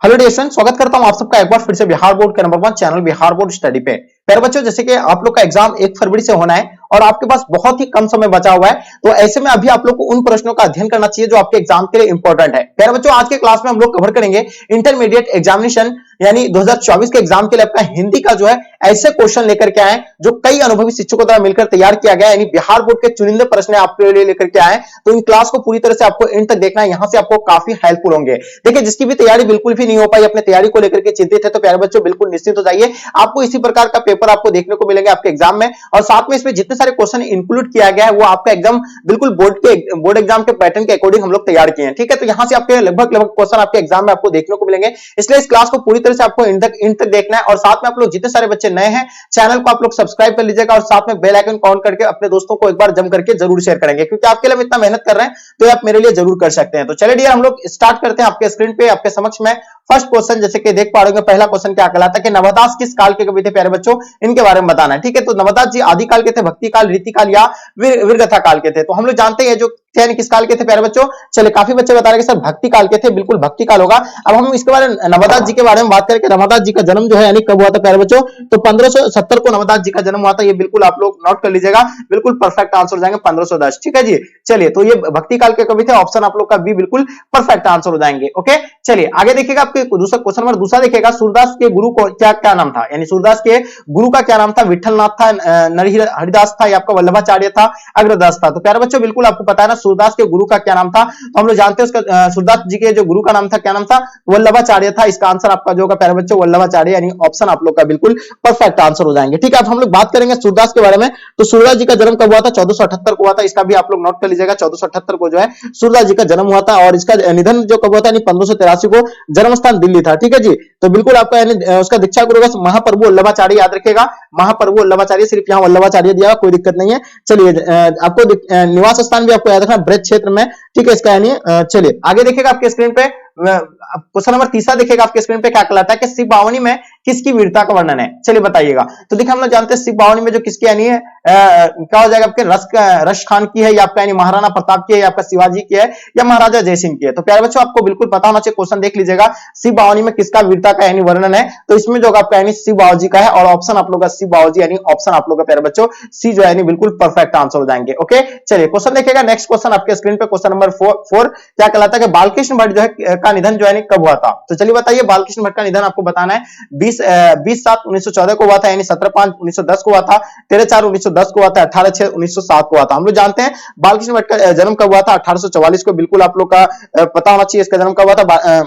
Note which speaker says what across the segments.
Speaker 1: Hello dear student, स्वागत करता हूं आप सबका एक बार फिर से बिहार बोर्ड के number 1 channel Bihar board study पे। प्यारे बच्चों, जैसे कि आप लोग का एग्जाम 1 फरवरी से होना है और आपके पास बहुत ही कम समय बचा हुआ है, तो ऐसे में अभी आप लोग को उन प्रश्नों का अध्ययन करना चाहिए जो आपके एग्जाम के लिए इंपॉर्टेंट है। प्यारे बच्चों, आज के क्लास में हम लोग कवर करेंगे इंटरमीडिएट एग्जामिनेशन यानी 2024 के एग्जाम के लिए आपका हिंदी का जो है ऐसे क्वेश्चन लेकर के आए जो कई अनुभवी शिक्षकों द्वारा मिलकर तैयार किया गया, यानी बिहार बोर्ड के चुनिंदे प्रश्न आपके लिए लेकर के आए। तो इन क्लास को पूरी तरह से आपको एंड तक देखना है, यहां से आपको काफी हेल्पफुल होंगे। देखिए, जिसकी भी तैयारी बिल्कुल भी नहीं हो पाई, अपने तैयारी को लेकर के चिंतित है, तो प्यारे बच्चों बिल्कुल निश्चिंत हो जाइए। आपको इसी प्रकार का पेपर आपको देखने को मिलेंगे आपके एग्जाम में, और साथ में इसमें जितने सारे क्वेश्चन इंक्लूड किया गया है वो आपका एकदम बिल्कुल बोर्ड एग्जाम के पैटर्न के अकॉर्डिंग हम लोग तैयार किए हैं। ठीक है, तो यहां से आपके लगभग क्वेश्चन आपके एग्जाम में आपको देखने को मिलेंगे, इसलिए इस क्लास को पूरी तरह से आपको एंड तक देखना है। और साथ में आप लोग जितने सारे बच्चे नए हैं, चैनल को आप लोग सब्सक्राइब कर लीजिएगा और साथ में बेल आइकन को ऑन करके अपने दोस्तों को एक बार जम करके जरूर शेयर करेंगे, क्योंकि आपके लिए हम इतना मेहनत कर रहे हैं तो आप मेरे लिए जरूर कर सकते हैं। तो चलिए डियर, हम लोग स्टार्ट करते हैं। आपके स्क्रीन पे आपके समक्ष में फर्स्ट क्वेश्चन जैसे कि देख पा रहे हो, पहला क्वेश्चन क्या कहलाता है कि नवदास किस काल के कवि थे? प्यारे बच्चों, इनके बारे में बताना है। ठीक है, तो नवदास जी आदि काल के थे, भक्ति काल, रीति काल या वीरगाथा काल के थे? तो हम लोग जानते हैं जो थे किस काल के थे प्यारे बच्चों। चलिए, काफी बच्चे बता रहे हैं कि सर भक्ति काल के थे, बिल्कुल भक्ति काल होगा। अब हम इसके बारे में नवदास जी के बारे में बात करें, नवदास जी का जन्म जो है यानी कब हुआ था प्यारे बच्चों? तो 1570 को नवदास जी का जन्म हुआ था। ये बिल्कुल आप लोग नोट कर लीजिएगा, बिल्कुल परफेक्ट आंसर हो जाएंगे 1510। ठीक है जी, चलिए, तो ये भक्ति काल के कवि थे, ऑप्शन आप लोग का बी बिल्कुल परफेक्ट आंसर हो जाएंगे। ओके, चलिए आगे देखिएगा, आपके दूसरा क्वेश्चन नंबर दूसरा देखिएगा, सूरदास के गुरु को क्या नाम था? यानी सूरदास के गुरु का क्या नाम था? विठलनाथ था, हरिदास था, या आपका वल्लभाचार्य था, अग्रदास था? तो प्यारे बच्चों बिल्कुल आपको पता है ना सूरदास के गुरु का क्या नाम था, तो हम लोग जानते हैं उसका सूरदास जी के जो गुरु का नाम था क्या नाम था? वल्लभाचार्य था। इसका आंसर आपका जो होगा प्यारे बच्चों वल्लभाचार्य, यानी ऑप्शन आप लोग का बिल्कुल परफेक्ट आंसर हो जाएंगे। ठीक है, अब हम लोग बात करेंगे सूरदास के बारे में। तो सूरदास जी का जन्म कब हुआ था? 1478 को हुआ था। इसका भी आप लोग नोट कर लीजिएगा, 1478 को जो है सूरदास जी का जन्म हुआ था, और इसका निधन जो कब हुआ था? 1583 को, जन्म स्थान दिल्ली था। ठीक है जी, तो बिल्कुल आपका उसका दीक्षा गुरु का महाप्रभु वल्लभाचार्य याद रखेगा, महाप्रभु वल्लभाचार्य, सिर्फ यहाँ वल्लभाचार्य दिया, कोई दिक्कत नहीं है। चलिए, आपको निवास स्थान भी आपको याद रखना, ब्रज क्षेत्र में। ठीक है, इसका यानी चलिए आगे देखिएगा आपके स्क्रीन पे क्वेश्चन नंबर तीसरा देखिएगा आपके स्क्रीन पे क्या कहलाता है कि शिव बावनी में किसकी वीरता का वर्णन है? चलिए बताइएगा। तो देखिए, हम लोग जानते हैं शिव बावनी में जो किसकी यानी है क्या हो जाएगा आपके रश खान की है, या आपका यानी महाराणा प्रताप की है, या आपका शिवाजी की है, या महाराजा जयसिंह की है? तो प्यारे बच्चों आपको बिल्कुल पता होना चाहिए, क्वेश्चन देख लीजिएगा, शिव बावनी में किसका वीरता का यानी वर्णन है? तो इसमें जो आपका यानी शिव बावजी का है, और ऑप्शन आप लोग का शिव बावजी, यानी ऑप्शन आप लोग का प्यारे बच्चों सी जो है बिल्कुल परफेक्ट आंसर हो जाएंगे। ओके, चलिए क्वेश्चन देखिएगा, नेक्स्ट क्वेश्चन आपके स्क्रीन पे क्वेश्चन नंबर 4 क्या कहलाता है कि बालकृष्ण भट्ट जो है का निधन जो है कब हुआ था? तो चलिए बताइए, बालकृष्ण भट्ट का निधन आपको बताना है। 20/7/1914 को हुआ था, यानी 17/5/1910 को हुआ था, 13/4/1910 को हुआ था, 18/6/1907 को हुआ था। हम लोग जानते हैं बालकृष्ण भट्ट का जन्म कब हुआ था? 1844 को। बिल्कुल आप लोग का पता होना चाहिए इसका जन्म कब हुआ था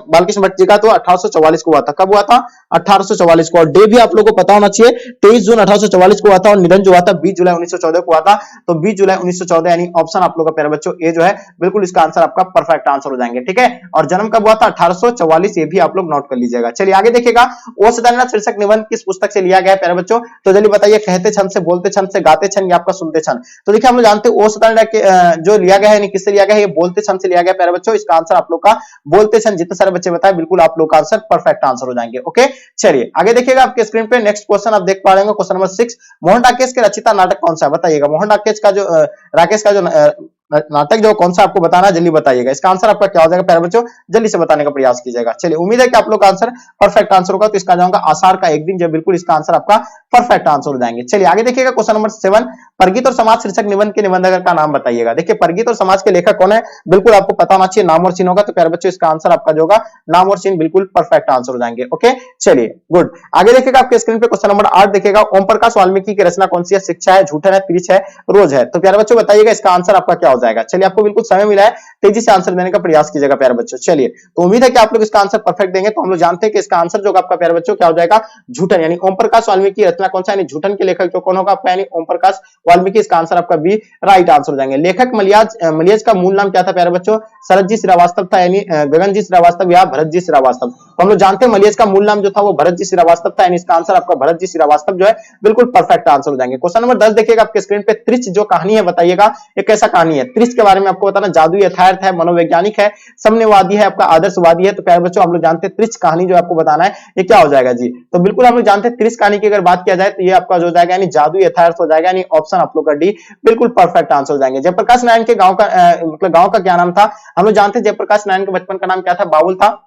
Speaker 1: बालकृष्ण भट्ट जी का, तो 1844 को हुआ था। कब हुआ था? 1844 को। और डे भी आप लोग को पता होना चाहिए, 23 जून 1844 को हुआ था, और निधन जो हुआ था 20 जुलाई 1914 को हुआ था। तो 20 जुलाई 1914 यानी ऑप्शन आप लोग का प्यारे बच्चों ए जो है बिल्कुल इसका आंसर आपका परफेक्ट आंसर हो जाएंगे। ठीक है, और जन्म कब हुआ था? 1844, ये भी आप लोग नोट कर लीजिएगा। चलिए आगे देखिएगा, ओ सदानंद शीर्षक निबंध किस पुस्तक से लिया गया है प्यारे बच्चों? तो जल्दी बताइए, कहते छंद से, बोलते छंद से, गाते छंद, या आपका सुनते छंद? तो देखिए, हम लोग जानते हैं ओ सदानंद जो लिया गया है किससे लिया गया है? ये बोलते छंद से लिया गया प्यारे बच्चों। इसका आंसर आप लोग का बोलते छंद, जितने सारे बच्चे बताए बिल्कुल आप लोग का आंसर परफेक्ट आंसर हो जाएंगे। ओके, चलिए आगे देखिएगा आपके स्क्रीन पे नेक्स्ट क्वेश्चन आप देख पा रहे हैं, क्वेश्चन नंबर 6, मोहन राकेश के रचिता नाटक कौन सा है? बताइएगा, मोहन राकेश का जो नाटक जो कौन सा आपको बताना है, जल्दी बताइएगा। इसका आंसर आपका क्या हो जाएगा प्यारे बच्चों? जल्दी से बताने का प्रयास कीजिएगा। चलिए, उम्मीद है कि आप लोग का आंसर परफेक्ट आंसर होगा, तो इसका जाऊंगा आषाढ़ का एक दिन, जो बिल्कुल इसका आंसर आपका परफेक्ट आंसर हो जाएंगे। चलिए आगे देखिएगा, क्वेश्चन नंबर 7, परगित और समाज शीर्षक निबंध के निबंधक का नाम बताइएगा। देखिए, परगित और समाज के लेखक कौन है? बिल्कुल आपको पता होना चाहिए, नाम और चिन्ह होगा, तो प्यारे बच्चों इसका आंसर आपका जो होगा नाम और चिन्ह बिल्कुल परफेक्ट आंसर हो जाएंगे। ओके, चलिए गुड। आगे देखिएगा आपके स्क्रीन पे क्वेश्चन नंबर 8 देखिएगा, ओम प्रकाश वाल्मीकि की रचना कौन सी है? शिक्षा है, झूठन है, तिरिच है, रोज है? तो प्यारे बच्चों बताइएगा, इसका आंसर आपका क्या हो जाएगा? चलिए, आपको बिल्कुल समय मिला है, तेजी से आंसर देने का प्रयास कीजिएगा प्यारे बच्चों। चलिए, तो उम्मीद है कि आप लोग इसका आंसर परफेक्ट देंगे। तो हम लोग जानते हैं कि इसका आंसर जो आपका प्यारे बच्चों क्या हो जाएगा? झूठन, यानी ओम प्रकाश वाल्मीकि की रचना कौन सा, यानी झूठन के लेखक जो कौन होगा आपका? यानी ओम प्रकाश वाल्मीकि। इसका आंसर आपका बी राइट आंसर हो जाएंगे। लेखक मलियाज का मूल नाम क्या था प्यारे बच्चों? शरद जी श्रीवास्तव था, यानी गगन जी श्रीवास्तव या भरत जी श्रीवास्तव? तो हम लोग जानते हैं मलियाज का मूल नाम जो था वो भरत जी श्रीवास्तव था, यानी इसका आंसर आपका भरत जी श्रीवास्तव जो है बिल्कुल परफेक्ट आंसर हो जाएंगे। क्वेश्चन नंबर 10 देखिएगा आपके स्क्रीन पे, त्रिच जो कहानी है बताइएगा ये कैसा कहानी है? त्रिच के बारे में आपको बताना, जादू यथार्थ है, मनोवैज्ञानिक है, साम्यवादी है, आपका आदर्शवादी है? तो प्यारे बच्चों हम लोग जानते हैं त्रिच कहानी जो आपको बताना है ये क्या हो जाएगा जी? तो बिल्कुल हम लोग जानते हैं त्रिच कहानी की अगर बात किया जाए तो ये आपका जो हो जाएगा यानी जादू यथार्थ हो जाएगा, यानी ऑप्शन आप लोग का डी बिल्कुल परफेक्ट आंसर हो जाएंगे। जयप्रकाश नारायण के गांव का मतलब गांव का क्या नाम था? हम लोग जानते हैं जयप्रकाश नारायण के बचपन का नाम क्या था? बाबुल था।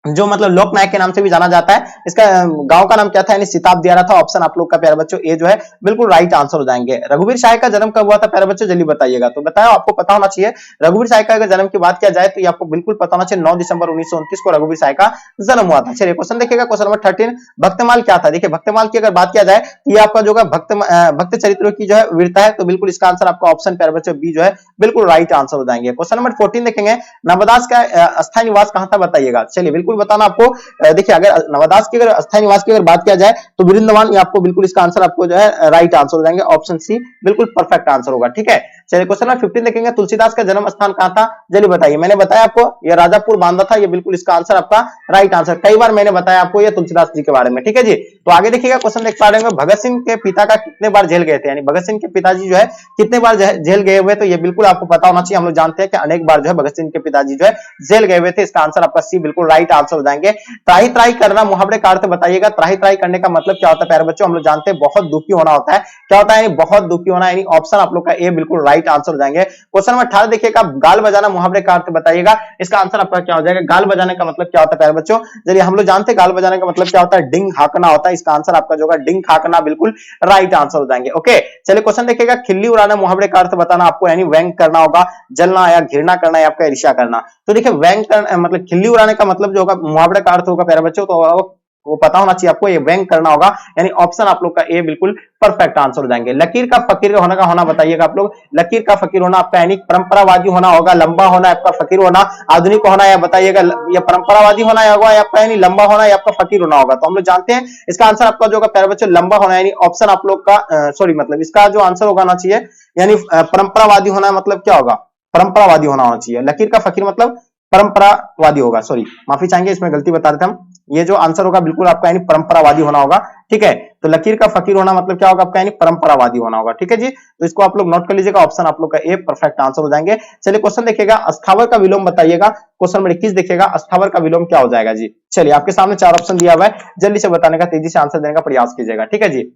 Speaker 1: जो मतलब लोकनायक के नाम से भी जाना जाता है। इसका गांव का नाम क्या था, यानी सिताब दिया रहा था। ऑप्शन आप लोग का प्यारे बच्चों ए जो है बिल्कुल राइट आंसर हो जाएंगे। रघुवीर शाह का जन्म कब हुआ था प्यारे बच्चों, जल्दी बताइएगा। तो बताओ, आपको पता होना चाहिए। रघुवीर शाह का जन्म की बात किया जाए तो ये आपको बिल्कुल पता होना चाहिए। 9 दिसंबर 1929 को रघुवीर शाह का जन्म हुआ था। चलिए क्वेश्चन देखिएगा, क्वेश्चन नंबर 13, भक्तमाल क्या था। देखिए भक्तमाल की अगर बात किया जाए तो ये आपका जो है भक्त चरित्रों की जो है वीरता है। तो बिल्कुल इसका आंसर आपका ऑप्शन प्यारे बच्चों बी जो है बिल्कुल राइट आंसर हो जाएंगे। क्वेश्चन नंबर 14 देखेंगे, नवदास का अस्थायी निवास कहां था, बताइएगा। चलिए बिल्कुल बताना आपको। देखिए अगर नवदास की अगर अस्थायी निवास की अगर बात किया जाए तो वृंदावन, ये आपको बिल्कुल इसका आंसर आपको जो है राइट आंसर हो जाएंगे। ऑप्शन सी बिल्कुल परफेक्ट आंसर होगा। ठीक है, चलिए क्वेश्चन नंबर 15 देखेंगे, तुलसीदास का जन्म स्थान कहां था, जल्दी बताइए। मैंने बताया आपको ये राजापुर बांदा था, ये बिल्कुल इसका आंसर आपका राइट आंसर। कई बार मैंने बताया आपको ये तुलसीदास जी के बारे में। ठीक है जी, तो आगे देखिएगा क्वेश्चन देख पा रहे होंगे, भगत सिंह के पिता का कितने बार जेल गए थे, यानी भगत सिंह के पिताजी जो है कितने बार जेल गए हुए। तो ये बिल्कुल आपको पता होना चाहिए। हम लोग जानते हैं कि अनेक बार जो है भगत सिंह के पिताजी जो है जेल गए हुए थे। इसका आंसर आपका सी बिल्कुल राइट आंसर हो जाएंगे। त्राही त्राही करना मुहावरे का अर्थ बताइएगा। त्राही त्राही करने का मतलब क्या होता है प्यारे बच्चों, हम लोग जानते हैं बहुत दुखी होना होता है। क्या होता है, यानी बहुत दुखी होना, यानी ऑप्शन आप लोग का ए बिल्कुल राइट आंसर हो जाएंगे। क्वेश्चन नंबर 18 देखिएगा, गाल बजाना मुहावरे का अर्थ बताइएगा। इसका आंसर आपका क्या हो जाएगा, गाल बजाने का मतलब क्या होता है प्यारे बच्चों। चलिए हम लोग जानते हैं गाल बजाने का मतलब क्या होता है, डिंग हाकना होता है। इसका आंसर आपका जो है डिंग हाकना बिल्कुल राइट आंसर हो जाएंगे। ओके, चलिए क्वेश्चन देखिएगा, खिल्ली उड़ाना मुहावरे का अर्थ बताना आपको, यानी व्यंग करना होगा, जलना या घृणा करना या आपका ईर्ष्या करना। तो देखिए व्यंग मतलब खिल्ली उड़ाने का मतलब जो होगा मुहावरे का अर्थ होगा प्यारे बच्चों, तो वो पता होना चाहिए आपको, ये व्यंग करना होगा। यानी ऑप्शन आप लोग का ए बिल्कुल परफेक्ट आंसर हो जाएंगे। लकीर का फकीर होना बताइएगा आप लोग। लकीर का फकीर होना आपका यानी परंपरावादी होना होगा, लंबा होना आपका फकीर होना, आधुनिक होना या बताइएगा, या परंपरावादी होना होगा या आपका यानी लंबा होना या आपका फकीर होना होगा। तो हम लोग जानते हैं इसका आंसर आपका जो होगा प्यारे बच्चों लंबा होना, यानी ऑप्शन आप लोग का सॉरी मतलब इसका जो आंसर होगा ना चाहिए, यानी परंपरावादी होना मतलब क्या होगा, परंपरावादी होना चाहिए। लकीर का फकीर मतलब परंपरावादी होगा, सॉरी माफी चाहेंगे, इसमें गलती बता रहे थे हम। ये जो आंसर होगा बिल्कुल आपका यानी परंपरावादी होना होगा। ठीक है, तो लकीर का फकीर होना मतलब क्या होगा आपका, यानी परंपरावादी होना होगा। ठीक है जी, तो इसको आप लोग नोट कर लीजिएगा, ऑप्शन आप लोग का ए परफेक्ट आंसर हो जाएंगे। चलिए क्वेश्चन देखिएगा, अस्थावर का विलोम बताइएगा। क्वेश्चन नंबर 21 देखिएगा, अस्थावर का विलोम क्या हो जाएगा जी। चलिए आपके सामने 4 ऑप्शन दिया हुआ है, जल्दी से बताने का, तेजी से आंसर देने का प्रयास कीजिएगा। ठीक है जी,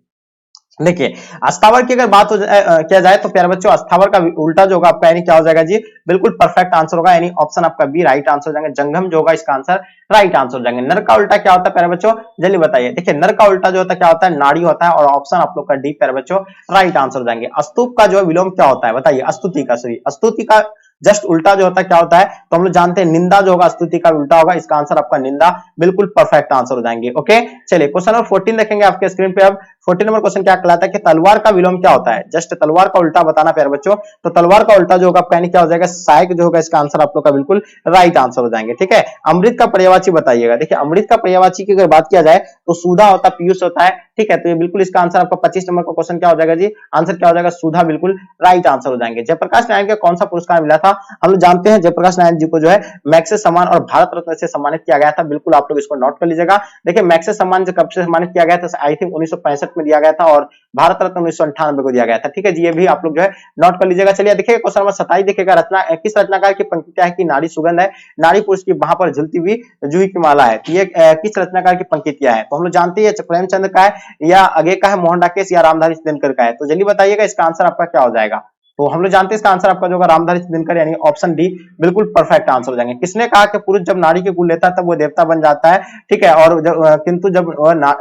Speaker 1: देखिए अस्थावर की अगर बात किया जाए तो प्यारे बच्चों अस्थावर का उल्टा जो होगा आपका यानी क्या हो जाएगा जी, बिल्कुल परफेक्ट आंसर होगा, यानी ऑप्शन आपका बी राइट आंसर हो जाएंगे। जंगम जो होगा इसका आंसर राइट आंसर हो जाएंगे। नर का उल्टा क्या होता है प्यारे बच्चों, जल्दी बताइए। देखिए नर का उल्टा जो होता है क्या होता है, नाड़ी होता है, और ऑप्शन आप लोग का डी प्यारे बच्चों राइट आंसर हो जाएंगे। अस्तूप का जो है विलोम क्या होता है बताइए, अस्तुति का, सॉरी अस्तुति का जस्ट उल्टा जो होता है क्या होता है, तो हम लोग जानते हैं निंदा जो होगा स्तुति का उल्टा होगा। इसका आंसर आपका निंदा बिल्कुल परफेक्ट आंसर हो जाएंगे। ओके, चलिए क्वेश्चन नंबर 14 देखेंगे आपके स्क्रीन पे। अब 14 नंबर क्वेश्चन क्या कहलाता है कि तलवार का विलोम क्या होता है, जस्ट तलवार का उल्टा बताना प्यारे बच्चों। तो तलवार का उल्टा जो होगा आपका यानी क्या हो जाएगा, सहायक जो होगा। इसका आंसर आप लोग का बिल्कुल राइट आंसर हो जाएंगे। ठीक है, अमृत का पर्यायवाची बताइएगा। देखिए अमृत का पर्यायवाची की अगर बात किया जाए तो सुधा होता है, पीयूष होता है। ठीक है, तो ये बिल्कुल इसका आंसर आपका 25 नंबर का क्वेश्चन क्या हो जाएगा जी, आंसर क्या हो जाएगा, सुधा बिल्कुल राइट आंसर हो जाएंगे। जयप्रकाश नारायण का कौन सा पुरस्कार मिला था, हम लोग जानते हैं जयप्रकाश नारायण जी को जो है मैग्सेसे सम्मान और भारत रत्न से सम्मानित किया गया था। बिल्कुल आप लोग इसको नोट कर लीजिएगा। देखिए मैग्सेसे सम्मान कब से सम्मानित किया गया था, आई थिंक 1965 में दिया गया था, और भारत रत्न 1998 को दिया गया था। ठीक है जी, ये भी आप लोग जो है नोट कर लीजिएगा। चलिए देखिए क्वेश्चन नंबर 27 देखिएगा, रचना किस रचनाकार की पंक्ति क्या है कि नारी सुगंध है, नारी पुरुष की वहां पर झुलती हुई जूही की माला है। तो ये किस रचनाकार की पंक्ति क्या है, तो हम लोग जानते हैं प्रेमचंद का है, या आगे का है मोहन राकेश, या रामधारी दिनकर का है। तो जल्दी बताइएगा इसका आंसर आपका क्या हो जाएगा। तो हम लोग जानते हैं इसका आंसर आपका जो होगा रामधारी दिनकर, यानी ऑप्शन डी बिल्कुल परफेक्ट आंसर हो जाएंगे। किसने कहा कि पुरुष जब नारी के गुण लेता है तब वो देवता बन जाता है। ठीक है, और किंतु जब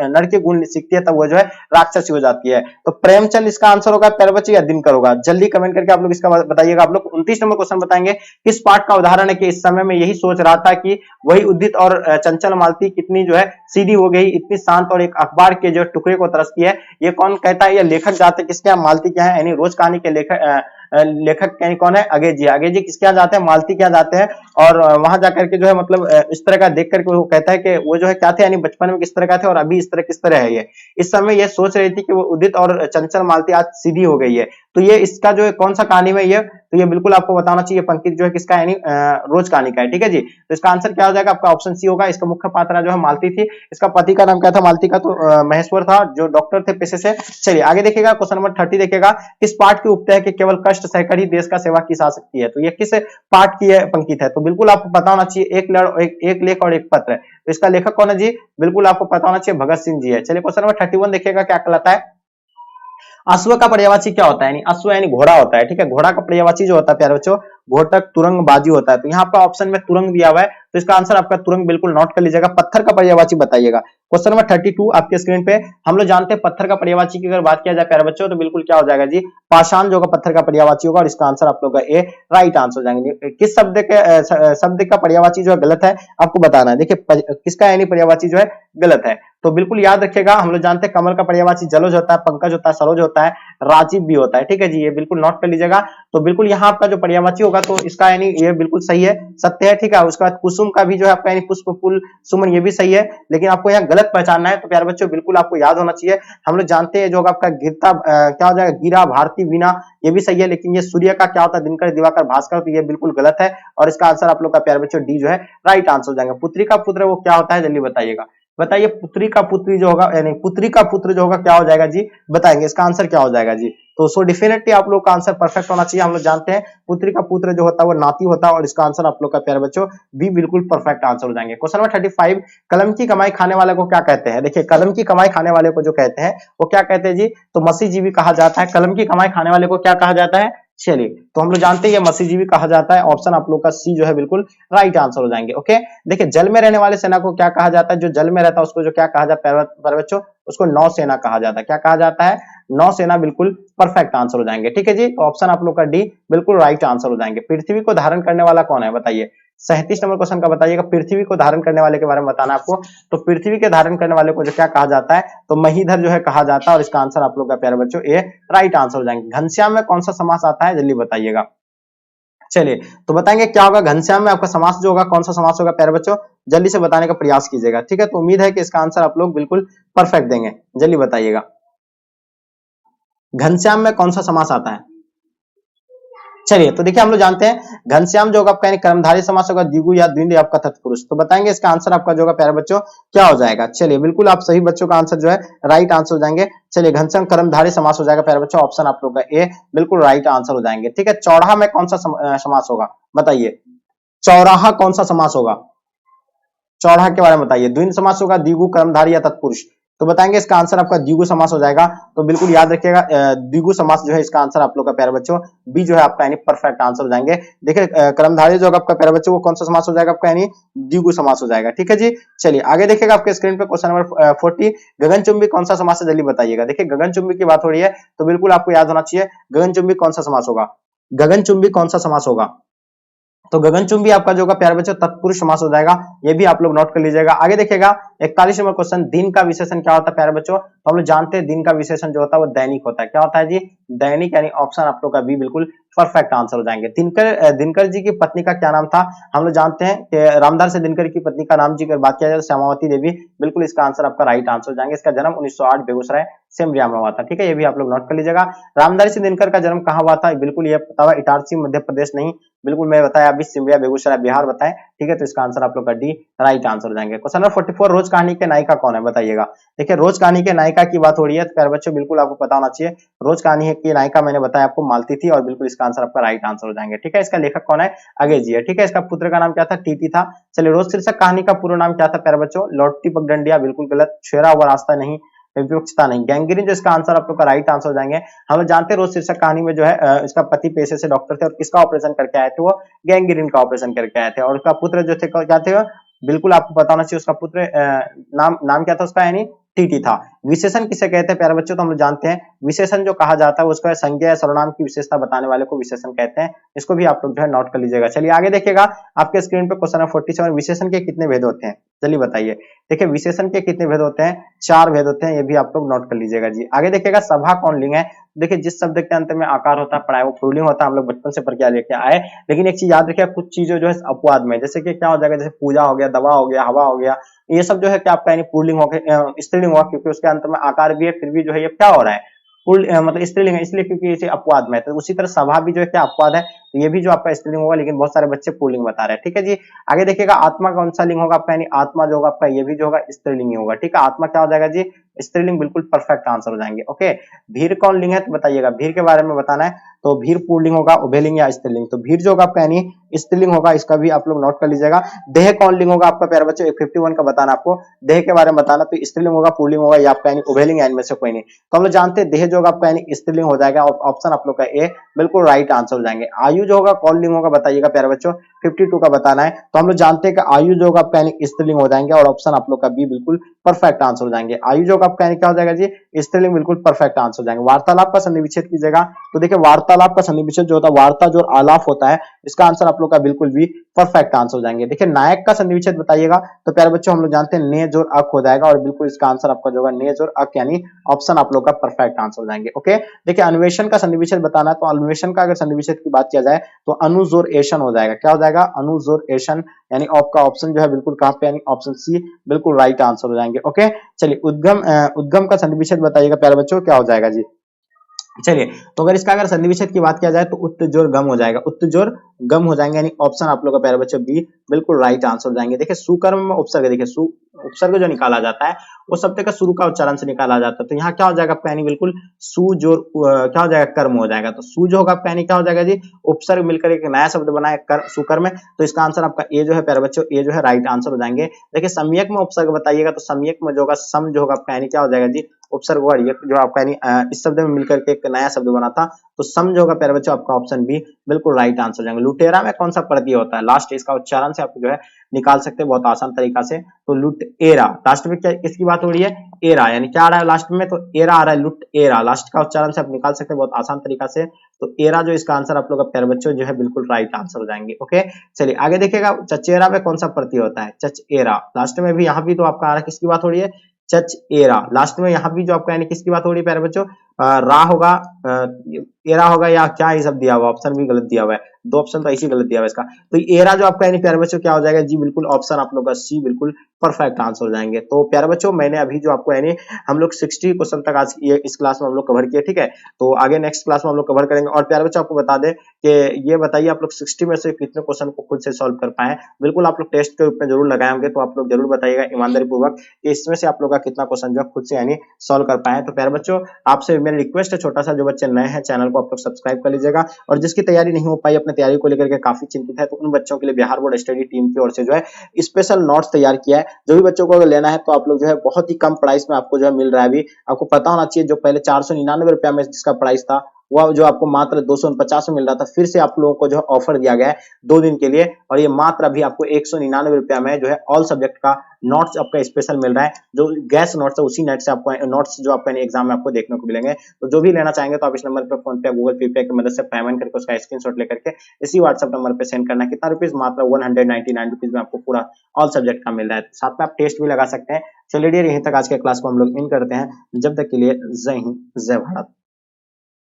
Speaker 1: नर के गुण सीखती है तब वो जो है राक्षसी हो जाती है। तो प्रेमचंद इसका आंसर होगा प्यारे बच्चे, या दिनकर होगा, जल्दी कमेंट करके आप लोग इसका बताइएगा। आप लोग 29 नंबर क्वेश्चन बताएंगे, किस पाठ का उदाहरण है कि इस समय में यही सोच रहा था कि वही उदित और चंचल मालती कितनी जो है सीधी हो गई, इतनी शांत और एक अखबार के जो टुकड़े को तरसती है। ये कौन कहता है, ये लेखक जाते किसके यहाँ, मालती क्या है, यानी रोज कहानी के लेखक यानी कौन है, अगे जी। अगे जी किसके यहाँ जाते हैं, मालती के यहाँ जाते हैं, और वहां जाकर के जो है मतलब इस तरह का देख करके वो कहता है कि वो जो है क्या थे, यानी बचपन में किस तरह का थे और अभी इस तरह किस तरह है। ये इस समय ये सोच रही थी कि वो उदित और चंचल मालती आज सीधी हो गई है। तो ये इसका जो है कौन सा कहानी में ये, तो ये बिल्कुल आपको बताना चाहिए पंक्ति जो है किसका, यानी रोज कहानी का है। ठीक है जी, तो इसका आंसर क्या हो जाएगा आपका, ऑप्शन सी होगा। इसका मुख्य पात्र जो है मालती थी, इसका पति का नाम क्या था, मालती का तो महेश्वर था, जो डॉक्टर थे पेशे से। चलिए आगे देखिएगा, क्वेश्चन नंबर 30 देखिएगा, किस पाठ की उक्त है कि केवल कष्ट सहकर ही देश का सेवा की जा सकती है। तो ये किस पाठ की पंक्ति है, तो बिल्कुल आपको पता होना चाहिए, एक लेख और एक पत्र। तो इसका लेखक कौन है जी, बिल्कुल आपको पता होना चाहिए भगत सिंह जी है। चलिए क्वेश्चन नंबर 31 देखिएगा क्या कहलाता है, अश्व का पर्यायवाची क्या होता है, यानी अश्व यानी घोड़ा होता है। ठीक है, घोड़ा का पर्यायवाची जो होता है प्यारे बच्चों घोटक, तुरंग, बाजी होता है। तो यहाँ पर ऑप्शन में तुरंग दिया हुआ है, तो इसका आंसर आपका तुरंग बिल्कुल नोट कर लीजिएगा। पत्थर का पर्यायवाची बताइएगा। क्वेश्चन नंबर 32 आपके स्क्रीन पे हम लोग जानते हैं पत्थर का पर्यायवाची की अगर बात किया जाए प्यारे बच्चों तो बिल्कुल क्या हो जाएगा जी, पाषाण जो होगा पत्थर का पर्यायवाची होगा, और इसका आंसर आप लोग का ए राइट आंसर हो जाएंगे। किस शब्द का पर्यायवाची जो है गलत है आपको बताना है। देखिए किसका यानी पर्यायवाची जो है गलत है, तो बिल्कुल याद रखिएगा। हम लोग जानते हैं कमल का पर्यायवाची जलोज होता है, पंकज होता है, सरोज होता है, राजीव भी होता है। ठीक है जी, ये बिल्कुल नोट कर लीजिएगा। तो बिल्कुल यहाँ आपका जो पर्यायवाची होगा तो इसका यानी ये बिल्कुल सही है, सत्य है। ठीक है, उसके बाद कुसुम का भी जो है आपका यानी पुष्प, फूल, सुमन, ये भी सही है, लेकिन आपको यहाँ गलत पहचानना है। तो प्यारे बच्चों बिल्कुल आपको याद होना चाहिए। हम लोग जानते हैं जो आपका गिरता क्या हो जाएगा, गिरा, भारती, वीणा, ये भी सही है, लेकिन ये सूर्य का क्या होता है, दिनकर, दिवाकर, भास्कर, तो ये बिल्कुल गलत है, और इसका आंसर आप लोग का प्यारे बच्चों डी जो है राइट आंसर हो जाएगा। पुत्री का पुत्र वो क्या होता है, जल्दी बताइएगा। बताइए पुत्री का पुत्री जो होगा यानी पुत्री का पुत्र जो होगा क्या हो जाएगा जी, बताएंगे इसका आंसर क्या हो जाएगा जी। तो सो डेफिनेटली आप लोग का आंसर परफेक्ट होना चाहिए। हम लोग जानते हैं पुत्री का पुत्र जो होता है वो नाती होता है, और इसका आंसर आप लोग का प्यारे बच्चों बी बिल्कुल परफेक्ट आंसर हो जाएंगे। क्वेश्चन नंबर 35, कलम की कमाई खाने वाले को क्या कहते हैं। देखिए कलम की कमाई खाने वाले को जो कहते हैं वो क्या कहते हैं जी, तो मसीजीवी कहा जाता है। कलम की कमाई खाने वाले को क्या कहा जाता है, चलिए तो हम लोग जानते हैं ये मसीजीवी कहा जाता है। ऑप्शन आप लोग का सी जो है बिल्कुल राइट आंसर हो जाएंगे। ओके, देखिए जल में रहने वाले सेना को क्या कहा जाता है, जो जल में रहता है उसको जो क्या कहा जाता है प्यारे बच्चों, उसको नौसेना कहा जाता है। क्या कहा जाता है, नौसेना, बिल्कुल परफेक्ट आंसर हो जाएंगे। ठीक है जी, तो ऑप्शन आप लोग का डी बिल्कुल राइट आंसर हो जाएंगे। पृथ्वी को धारण करने वाला कौन है, बताइए। 37 नंबर क्वेश्चन का बताइएगा, पृथ्वी को धारण करने वाले के बारे में बताना आपको। तो पृथ्वी के धारण करने वाले को जो क्या कहा जाता है, तो महीधर जो है कहा जाता है, और इसका आंसर आप लोग का प्यारे बच्चों ए राइट आंसर हो जाएंगे। घनश्याम में कौन सा समास आता है, जल्दी बताइएगा। चलिए तो बताएंगे क्या होगा, घनश्याम में आपका समास जो होगा कौन सा समास होगा प्यारे बच्चों, जल्दी से बताने का प्रयास कीजिएगा। ठीक है, तो उम्मीद है कि इसका आंसर आप लोग बिल्कुल परफेक्ट देंगे, जल्दी बताइएगा। घनश्याम में कौन सा समास आता है। चलिए तो देखिए हम लोग जानते हैं घनश्याम जो होगा आपका कर्मधारय समास होगा, द्विगु या द्विंद या आपका तत्पुरुष। तो बताएंगे इसका आंसर आपका जो होगा प्यारे बच्चों क्या हो जाएगा। चलिए बिल्कुल आप सही बच्चों का आंसर जो है राइट आंसर हो जाएंगे। चलिए घनश्याम कर्मधारय समास हो जाएगा प्यारे बच्चों, ऑप्शन आप लोग का ए बिल्कुल राइट आंसर हो जाएंगे। ठीक है, चौराहा में कौन सा समास होगा, बताइए। चौराहा कौन सा समास होगा, चौराहा के बारे में बताइए। द्विंद समास होगा, द्विगु, कर्मधारय या तत्पुरुष। तो बताएंगे इसका आंसर आपका द्विगु समास हो जाएगा। तो बिल्कुल याद रखिएगा द्विगु समास जो है इसका आंसर आप लोग का प्यारे बच्चों बी जो है आपका यानी परफेक्ट आंसर हो जाएंगे। देखिए कर्मधारय जो आपका प्यारे बच्चों वो कौन सा समास हो जाएगा आपका, यानी द्विगु समास हो जाएगा। ठीक है जी, चलिए आगे देखिएगा आपके स्क्रीन पे क्वेश्चन नंबर 40, गगनचुंबी कौन सा समास है, जल्दी बताइएगा। देखिए गगनचुंबी की बात हो रही है तो बिल्कुल आपको याद होना चाहिए गगनचुंबी कौन सा समास होगा, गगनचुंबी कौन सा समास होगा। तो गगनचुंबी आपका जो होगा प्यारे बच्चों तत्पुरुष समास हो जाएगा, ये भी आप लोग नोट कर लीजिएगा। आगे देखिएगा 41 नंबर क्वेश्चन, दिन का विशेषण क्या होता है प्यारे बच्चों। तो हम लोग जानते हैं दिन का विशेषण जो होता है वो दैनिक होता है। क्या होता है जी, दैनिक, यानी ऑप्शन आप लोग का बी बिल्कुल परफेक्ट आंसर हो जाएंगे। दिनकर जी की पत्नी का क्या नाम था, हम लोग जानते हैं कि रामदास से दिनकर की पत्नी का नाम जी की बात किया जाए तो श्यामावती देवी, बिल्कुल इसका आंसर आपका राइट आंसर हो जाएंगे। इसका जन्म 1908 बेगूसराय सेमरिया में हुआ था। ठीक है, ये भी आप लोग नोट कर लीजिएगा। रामदास से दिनकर का जन्म कहाँ हुआ था, बिल्कुल ये पता हुआ, इटारसी मध्य प्रदेश नहीं, बिल्कुल मैं बताया अभी सिमरिया बेगूसराय बिहार बताएं। ठीक है, तो इसका आंसर आप लोग का डी राइट आंसर हो जाएंगे। क्वेश्चन नंबर 44, रोज कहानी के नायिका कौन है, बताइएगा। देखिए रोज कहानी के नायिका की बात हो रही है तो प्यारे बच्चों बिल्कुल आपको पता होना चाहिए, रोज कहानी की नायिका मैंने बताया आपको मालती थी, और बिल्कुल इसका आंसर आपका राइट आंसर हो जाएंगे। ठीक है, इसका लेखक कौन है, अगे जी है। ठीक है, इसका पुत्र का नाम क्या था, टीटी था। चलिए रोज शीर्षक कहानी का पूरा नाम क्या था प्यारे बच्चों, लौटती पगडंडिया, बिल्कुल गलत। छेड़ा हुआ रास्ता नहीं, विवक्षता नहीं। गैंग्रीन जो इसका आंसर आप लोग का राइट आंसर हो जाएंगे। हम लोग जानते हैं रोज शीर्षक कहानी में जो है इसका पति पेशे से डॉक्टर थे, और किसका ऑपरेशन करके आए थे, वो गैंग्रीन का ऑपरेशन करके आए थे। और उसका पुत्र जो थे क्या थे, बिल्कुल आपको पता होना चाहिए उसका पुत्र नाम क्या था उसका, यानी टीटी था। विशेषण किसे कहते हैं प्यारे बच्चों, तो हम लोग जानते हैं विशेषण जो कहा जाता है उसका संज्ञा या सर्वनाम की विशेषता बताने वाले को विशेषण कहते हैं। इसको भी आप लोग जो है नोट कर लीजिएगा। चलिए आगे देखिएगा आपके स्क्रीन पे क्वेश्चन नंबर 47, विशेषण के कितने भेद होते हैं, चलिए बताइए। देखिए विशेषण के कितने भेद होते हैं, 4 भेद होते हैं, ये भी आप लोग नोट कर लीजिएगा जी। आगे देखिएगा सभा कौन लिंग है। देखिए जिस शब्द के अंत में आकार होता है पढ़ाए वो पुल्लिंग होता है, हम लोग बचपन से प्रक्रिया लेके आए। लेकिन एक चीज याद रखिए, कुछ चीजें जो है अपवाद में, जैसे कि क्या हो जाएगा, जैसे पूजा हो गया, दवा हो गया, हवा हो गया, ये सब जो है क्या आपका यानी पुल्लिंग हो गया, स्त्रीलिंग हुआ, क्योंकि उसके अंत में आकार भी है, फिर भी जो है ये क्या हो रहा है, मतलब स्त्रीलिंग है, इसलिए क्योंकि इसे अपवाद में है। तो उसी तरह सभा भी जो है क्या अपवाद है, तो ये भी जो आपका स्त्रीलिंग होगा, लेकिन बहुत सारे बच्चे पुल्लिंग बता रहे हैं। ठीक है जी, आगे देखिएगा आत्मा कौन सा लिंग होगा आपका, यानी आत्मा जो होगा आपका ये भी जो होगा स्त्रीलिंग ही होगा। ठीक है, आत्मा क्या हो जाएगा जी, स्त्रीलिंग बिल्कुल परफेक्ट आंसर हो जाएंगे। ओके, भीर कौन लिंग है तो बताइएगा, भीर के बारे में बताना है तो भीर पुल्लिंग होगा, उभयलिंग या स्त्रीलिंग। तो भीर जो होगा आपका यानी स्त्रीलिंग होगा, इसका भी आप लोग नोट कर लीजिएगा। देह कौन लिंग होगा आपका प्यारे बच्चों, 51 का बताना आपको, देह के बारे में बताना, तो स्त्रीलिंग होगा, पुल्लिंग होगा या आपका यानी उभयलिंग, इनमें से कोई नहीं। तो हम लोग जानते हैं देह जो होगा आपका यानी स्त्रीलिंग हो जाएगा, और ऑप्शन आप लोग का ए बिल्कुल राइट आंसर हो जाएंगे। आयु जो होगा कौन लिंग होगा बताइएगा प्यारे बच्चों, 52 का बताना है। तो हम लोग जानते हैं कि आयु जो होगा आपका यानी स्त्रीलिंग हो जाएंगे, और ऑप्शन आप लोग का बी बिल्कुल परफेक्ट आंसर हो जाएंगे। आयु जो होगा आपका यानी क्या हो जाएगा जी, स्त्रीलिंग बिल्कुल परफेक्ट आंसर हो जाएंगे। वार्तालाप का संधि विच्छेद कीजिएगा, तो देखिए वार्तालाप का संधि विच्छेद जो होता है, वार्ता जो आलाप होता है, इसका आंसर आप लोग का बिल्कुल भी परफेक्ट आंसर हो जाएंगे। देखिए नायक का संधि विच्छेद बताइएगा, तो प्यारे बच्चों हम लोग जानते हैं ने जोर अक हो जाएगा, और बिल्कुल इसका आंसर आपका जो होगा ने जोर अक, यानी ऑप्शन आप लोग का परफेक्ट आंसर हो जाएंगे। ओके, देखिए अन्वेषण का संधि विच्छेद बताना है, तो अन्वेषण का अगर संधि विच्छेद की बात किया जाए तो अनुजोर एशन हो जाएगा। क्या हो जाएगा, अनुजोर एशन, यानी आपका ऑप्शन जो है बिल्कुल कहां पे, यानी ऑप्शन सी बिल्कुल राइट आंसर हो जाएंगे। ओके, चलिए उद्गम उद्गम का संधि विच्छेद बताइएगा प्यारे बच्चों, क्या हो जाएगा जी। चलिए, तो अगर इसका अगर संधि विच्छेद की बात किया जाए तो उत्तजोर गम हो जाएगा, उत्तजोर गम हो जाएंगे, यानी ऑप्शन आप लोग का प्यारे बच्चों बी बिल्कुल राइट आंसर हो जाएंगे। देखिए सुकर्म में उपसर्ग, देखिए उपसर्ग जो निकाला जाता है वो शब्द का शुरू का उच्चारण से निकाला जाता है, तो यहाँ क्या हो जाएगा आपका, यानी बिल्कुल सु जोर क्या हो जाएगा, कर्म हो जाएगा। तो सु जो होगा आपका यानी क्या हो जाएगा जी, उपसर्ग मिलकर एक नया शब्द बना है कर, सुकर्म में, तो इसका आंसर आपका ए जो है प्यारे बच्चों, ए जो है राइट आंसर हो जाएंगे। देखिए सम्यक में उपसर्ग बताइएगा, तो सम्यक में जो होगा सम जो होगा आपका यानी क्या हो जाएगा जी, उपसर्ग और यक जो आपका यानी इस शब्द में मिलकर के एक नया शब्द बना था, तो सम जो होगा प्यारे बच्चों आपका ऑप्शन बी बिल्कुल राइट आंसर हो जाएंगे। लुटेरा में कौन सा प्रत्यय होता है, लास्ट इसका उच्चारण से आप जो है निकाल सकते हैं बहुत आसान तरीका से, तो लुट एरा, लास्ट में क्या किसकी बात हो रही है, एरा, यानी क्या आ रहा है लास्ट में, तो एरा आ रहा है, लुट एरा, लास्ट का उच्चारण से आप निकाल सकते हैं बहुत आसान तरीका से, तो एरा जो इसका आंसर आप लोग का प्यारे बच्चों जो है बिल्कुल राइट आंसर हो जाएंगे। ओके, चलिए आगे देखिएगा, चचेरा में कौन सा प्रत्यय होता है, चचेरा, लास्ट में भी यहाँ भी तो आपका आ रहा है, किसकी बात हो रही है, चच एरा, लास्ट में यहाँ भी जो आपका यानी किसकी बात हो रही है प्यारे बच्चों, रा होगा, एरा होगा, या क्या ये सब दिया हुआ, ऑप्शन भी गलत दिया हुआ है, दो ऑप्शन तो ऐसे गलत दिया हुआ है इसका, तो एरा जो आपका यानी प्यारे बच्चों क्या हो जाएगा जी, बिल्कुल ऑप्शन आप लोग का सी बिल्कुल परफेक्ट आंसर हो जाएंगे। तो प्यारे बच्चों मैंने अभी जो आपको यानी हम लोग 60 क्वेश्चन तक आज ये इस क्लास में हम लोग कवर किए, ठीक है, तो आगे नेक्स्ट क्लास में हम लोग कवर करेंगे। और प्यारे बच्चों आपको बता दें कि ये बताइए आप लोग 60 में से कितने क्वेश्चन को खुद से सॉल्व कर पाए, बिल्कुल आप लोग टेस्ट के रूप में जरूर लगाए होंगे, तो आप लोग जरूर बताइएगा ईमानदारी पूर्वक कि इसमें से आप लोग का कितना क्वेश्चन जो खुद से यानी सॉल्व कर पाए। तो प्यारे बच्चों आपसे मेरी रिक्वेस्ट है छोटा सा, जो बच्चे नए हैं चैनल को आप लोग सब्सक्राइब कर लीजिएगा, और जिसकी तैयारी नहीं हो पाई, अपने तैयारी को लेकर के काफी चिंतित है, तो उन बच्चों के लिए बिहार बोर्ड स्टडी टीम की ओर से जो है स्पेशल नोट्स तैयार किया है, जो भी बच्चों को अगर लेना है तो आप लोग जो है बहुत ही कम प्राइस में आपको जो है मिल रहा है। अभी आपको पता होना चाहिए, जो पहले 499 रुपया में जिसका प्राइस था, वह जो आपको मात्र 249 में मिल रहा था, फिर से आप लोगों को जो ऑफर दिया गया है 2 दिन के लिए, और ये मात्र अभी आपको 199 रुपया में जो है ऑल सब्जेक्ट का नोट्स आपका स्पेशल मिल रहा है, जो गैस नोट्स है उसी नेट से आपको नोट्स जो आपका एग्जाम में आपको देखने को मिलेंगे। तो जो भी लेना चाहेंगे तो आप इस नंबर पर फोन पे, गूगल पे की मदद से पेमेंट करके उसका स्क्रीनशॉट लेकर के इसी व्हाट्सएप नंबर पे सेंड करना है। कितना रुपीज, मात्र 199 रुपीज में आपको पूरा ऑल सब्जेक्ट का मिल रहा है, साथ में आप टेस्ट भी लगा सकते हैं। चलिए यहीं तक आज के क्लास को हम लोग इन करते हैं, जब तक के लिए जय हिंद जय भारत।